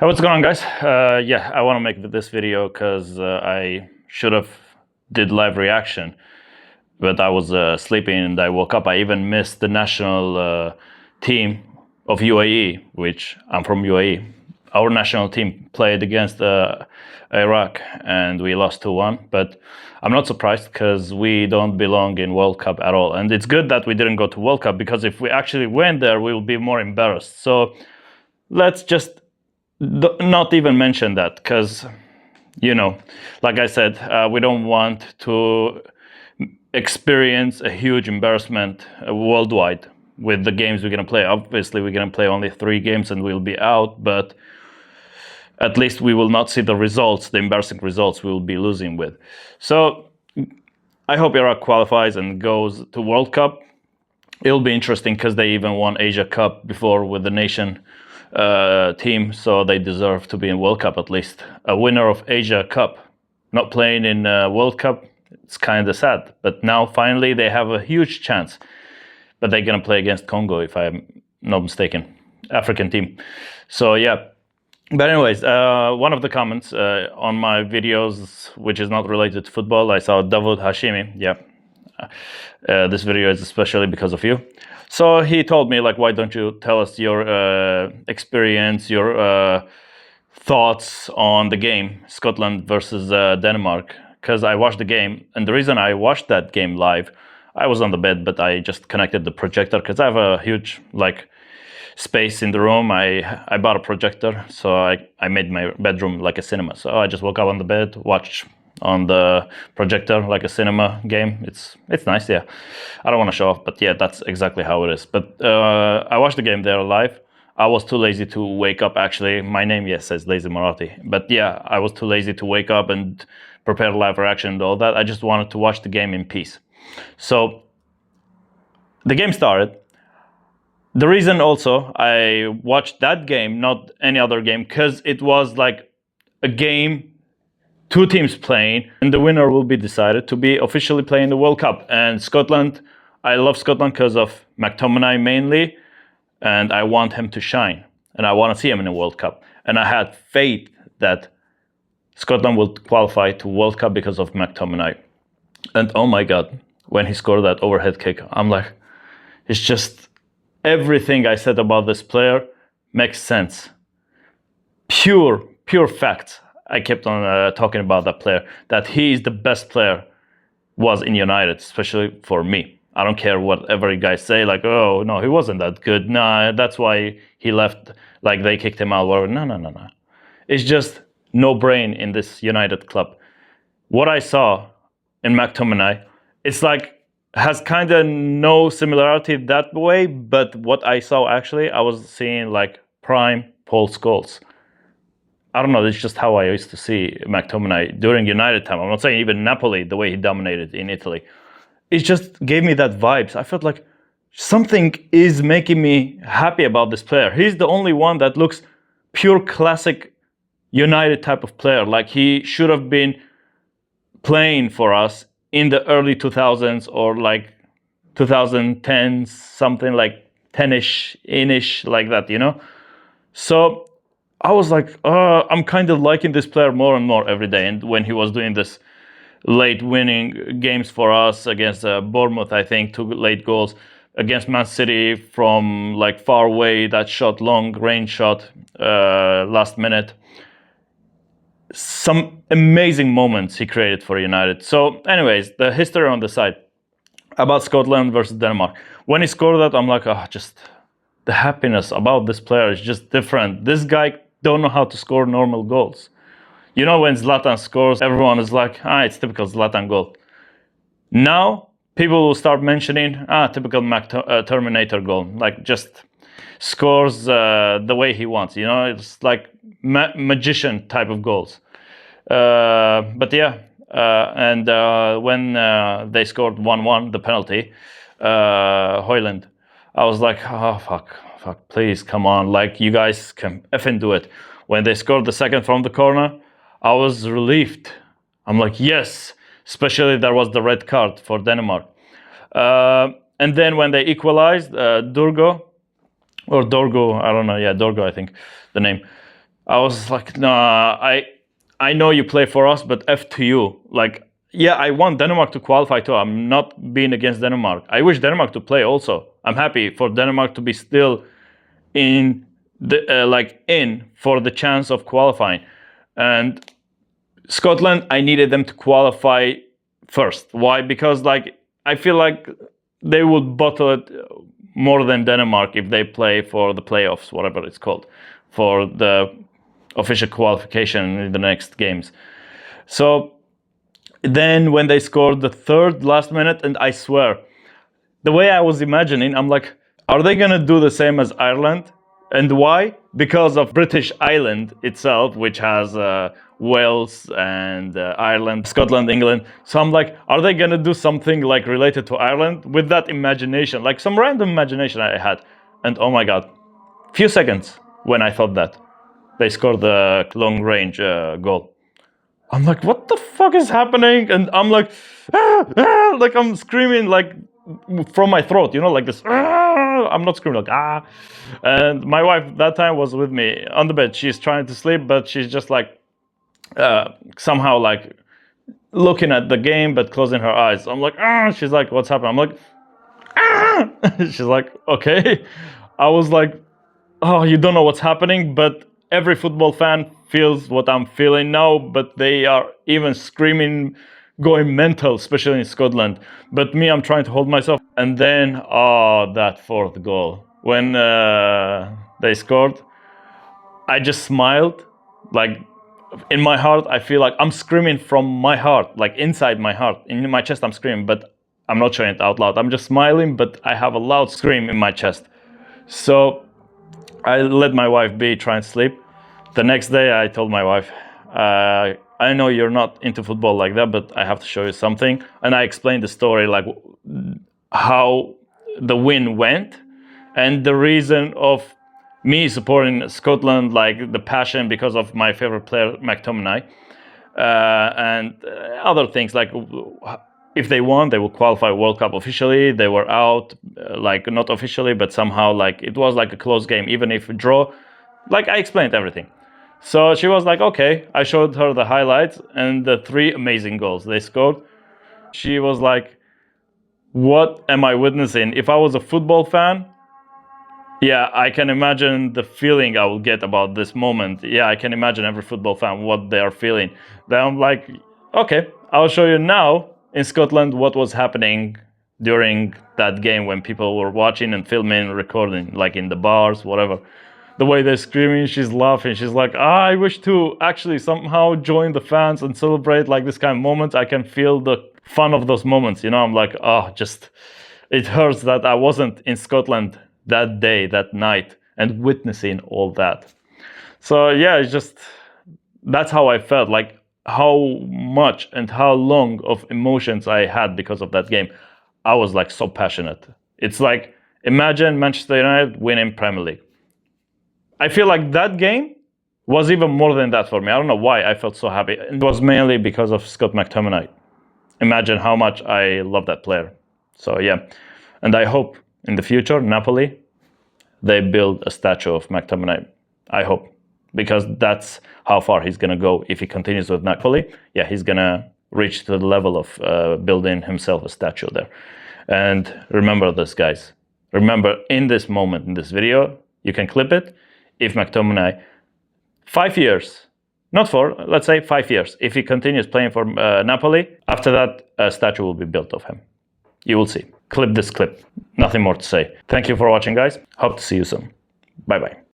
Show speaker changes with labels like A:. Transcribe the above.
A: Hey, what's going on, guys? Yeah, I want to make this video because I should have did live reaction, but I was sleeping and I woke up. I even missed the national team of UAE, which I'm from UAE. Our national team played against Iraq and we lost 2-1, but I'm not surprised because we don't belong in World Cup at all. And it's good that we didn't go to World Cup, because if we actually went there, we will be more embarrassed. So let's just not even mention that, because, you know, like I said, we don't want to experience a huge embarrassment worldwide with the games we're going to play. Obviously, we're going to play only 3 games and we'll be out, but at least we will not see the results, the embarrassing results we will be losing with. So I hope Iraq qualifies and goes to World Cup. It'll be interesting because they even won Asia Cup before with the nation team, so they deserve to be in World Cup at least. A winner of Asia Cup not playing in World Cup, it's kind of sad. But now finally they have a huge chance. But they're gonna play against Congo, if I'm not mistaken, African team. So yeah. But anyways, one of the comments on my videos, which is not related to football, I saw Davud Hashimi. Yeah, this video is especially because of you. So he told me, like, why don't you tell us your experience, your thoughts on the game, Scotland versus Denmark? Because I watched the game, and the reason I watched that game live, I was on the bed, but I just connected the projector because I have a huge, like, space in the room. I bought a projector, so I made my bedroom like a cinema. So I just woke up on the bed, watched on the projector like a cinema game. It's nice, yeah. I don't want to show off, but yeah, that's exactly how it is. But I watched the game there live. I was too lazy to wake up, actually. My name, yes, says LAZYEMIRATI. But yeah, I was too lazy to wake up and prepare live reaction and all that. I just wanted to watch the game in peace. So the game started. The reason also I watched that game, not any other game, because it was like a game, 2 teams playing, and the winner will be decided to be officially playing the World Cup. And Scotland, I love Scotland because of McTominay mainly, and I want him to shine, and I want to see him in the World Cup. And I had faith that Scotland will qualify to World Cup because of McTominay. And oh my God, when he scored that overhead kick, I'm like, it's just everything I said about this player makes sense. Pure facts. I kept on talking about that player, that he is the best player was in United, especially for me. I don't care whatever you guys say, like, oh, no, he wasn't that good. Nah, that's why he left, like they kicked him out. Whatever. No. It's just no brain in this United club. What I saw in McTominay, it's like, has kind of no similarity that way, but what I saw actually, I was seeing like prime Paul Scholes. I don't know, it's just how I used to see McTominay during United time. I'm not saying even Napoli, the way he dominated in Italy. It just gave me that vibes. I felt like something is making me happy about this player. He's the only one that looks pure classic United type of player. Like he should have been playing for us in the early 2000s or like 2010s, something like 10-ish, like that, you know? So I was like, I'm kind of liking this player more and more every day. And when he was doing this late winning games for us against Bournemouth, I think, 2 late goals, against Man City from like far away, that shot, long range shot, last minute. Some amazing moments he created for United. So anyways, the history on the side about Scotland versus Denmark. When he scored that, I'm like, oh, just the happiness about this player is just different. This guy don't know how to score normal goals. You know, when Zlatan scores, everyone is like, it's typical Zlatan goal. Now, people will start mentioning, typical Terminator goal. Like, just scores the way he wants, you know? It's like magician type of goals. But yeah, and when they scored 1-1, the penalty, Højlund, I was like, oh, fuck, please, come on. Like, you guys can effing do it. When they scored the second from the corner, I was relieved. I'm like, yes, especially there was the red card for Denmark. And then when they equalized, Dorgo, I don't know, yeah, Dorgo, I think, the name. I was like, nah, I know you play for us, but F to you. Like, yeah, I want Denmark to qualify too. I'm not being against Denmark. I wish Denmark to play also. I'm happy for Denmark to be still in the in for the chance of qualifying. And Scotland, I needed them to qualify first. Why? Because like I feel like they would bottle it more than Denmark if they play for the playoffs, whatever it's called, for the official qualification in the next games. So then when they scored the third last minute, and I swear, the way I was imagining, I'm like, are they gonna do the same as Ireland? And why? Because of British Island itself, which has Wales and Ireland, Scotland, England. So I'm like, are they gonna do something like related to Ireland with that imagination, like some random imagination I had? And oh my God, few seconds when I thought that, they scored the long range goal. I'm like, what the fuck is happening? And I'm like, like I'm screaming like from my throat, you know, like this. I'm not screaming like ah. And my wife that time was with me on the bed. She's trying to sleep, but she's just like somehow like looking at the game but closing her eyes. I'm like, ah. She's like, what's happening? I'm like, ah. She's like, okay. I was like, oh, you don't know what's happening, but every football fan feels what I'm feeling now, but they are even screaming, going mental, especially in Scotland. But me, I'm trying to hold myself. And then, that fourth goal. When they scored, I just smiled. Like, in my heart, I feel like I'm screaming from my heart, like inside my heart. In my chest, I'm screaming, but I'm not showing it out loud. I'm just smiling, but I have a loud scream in my chest. So I let my wife be, try and sleep. The next day, I told my wife, I know you're not into football like that, but I have to show you something. And I explained the story, like how the win went and the reason of me supporting Scotland, like the passion because of my favorite player, McTominay, and other things like if they won, they will qualify World Cup officially. They were out, like not officially, but somehow like it was like a close game, even if a draw. Like I explained everything. So she was like, okay. I showed her the highlights and the 3 amazing goals they scored. She was like, what am I witnessing? If I was a football fan, yeah, I can imagine the feeling I will get about this moment. Yeah, I can imagine every football fan what they are feeling. Then I'm like, okay, I'll show you now in Scotland what was happening during that game when people were watching and filming, recording, like in the bars, whatever. The way they're screaming, she's laughing. She's like, I wish to actually somehow join the fans and celebrate like this kind of moments. I can feel the fun of those moments. You know, I'm like, just, it hurts that I wasn't in Scotland that day, that night, and witnessing all that. So yeah, it's just, that's how I felt, like how much and how long of emotions I had because of that game. I was like so passionate. It's like, imagine Manchester United winning Premier League. I feel like that game was even more than that for me. I don't know why I felt so happy. It was mainly because of Scott McTominay. Imagine how much I love that player. So yeah, and I hope in the future, Napoli, they build a statue of McTominay. I hope, because that's how far he's going to go. If he continues with Napoli, yeah, he's going to reach to the level of building himself a statue there. And remember this, guys. Remember, in this moment, in this video, you can clip it. If McTominay, 5 years, not 4, let's say 5 years, if he continues playing for Napoli, after that, a statue will be built of him. You will see. Clip this clip. Nothing more to say. Thank you for watching, guys. Hope to see you soon. Bye-bye.